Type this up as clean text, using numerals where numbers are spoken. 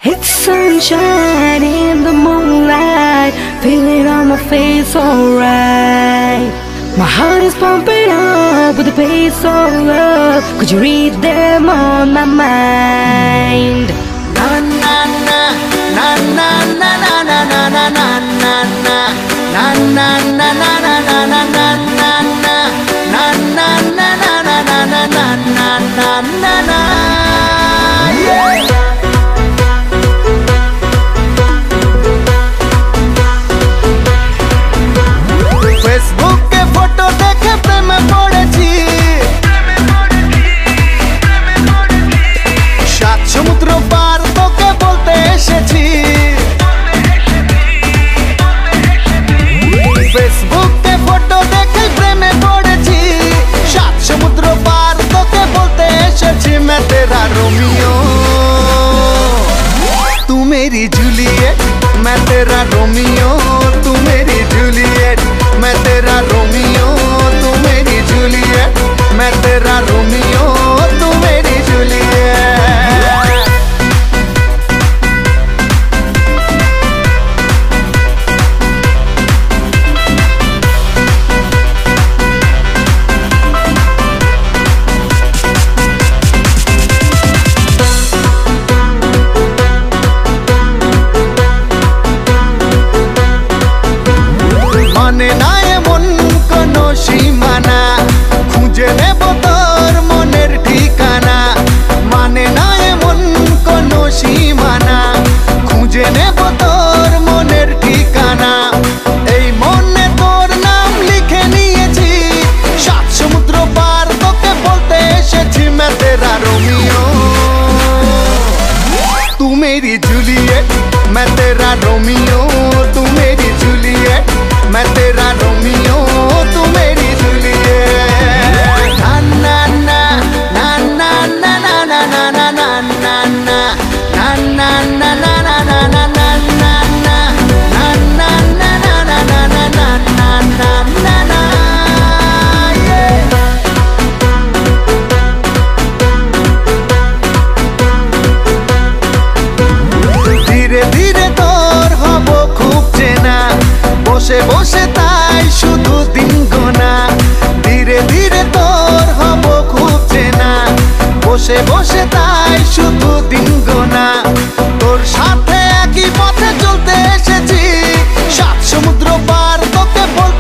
It's sunshine in the moonlight, feeling on my face alright. My heart is pumping up with the pace of love. Could you read them on my mind? Na na na na na na na na na na na na na na na na na na. ফেসবুকে photo দেখে প্রেমে পড়েছি, সাত সমুদ্র পার তোকে বলতে এসেছি। ফেসবুকে ফটো দেখে প্রেমে পড়েছি, সাত সমুদ্র পার তোকে বলতে এসেছি। मैं तेरा रोमियो तू मेरी जूलियट, मैं तेरा रोमियो तू मेरी जूलियट। मैं तेरा रोमियो तू मेरी जूलियट, मैं तेरा रोमियो तू मेरी जूलियट। মানে না এমন কোনো সীমানা, খুঁজে নেব তোর মনের ঠিকানা। মানে না এমন কোনো সীমানা, খুঁজে নেব তোর মনের ঠিকানা। এই মনে তোর নাম লিখে নিয়েছি, সাত সমুদ্র পার তোকে বলতে এসেছি। मैं तेरा रोमियो तू मेरी जूलियट, मैं तेरा रोमियो तू मेरी जूलियट। मैं तेरा रोमियो तू मेरी जूलियट। ना ना ना ना ना ना ना ना ना ना ना ना ना ना ना ना ना ना ধীরে ধীরে তোর হব খুব চেনা, বসে বসে তাই শুধু দিন গোনা। ধীরে ধীরে তোর হব খুব চেনা, বসে বসে তাই শুধু দিন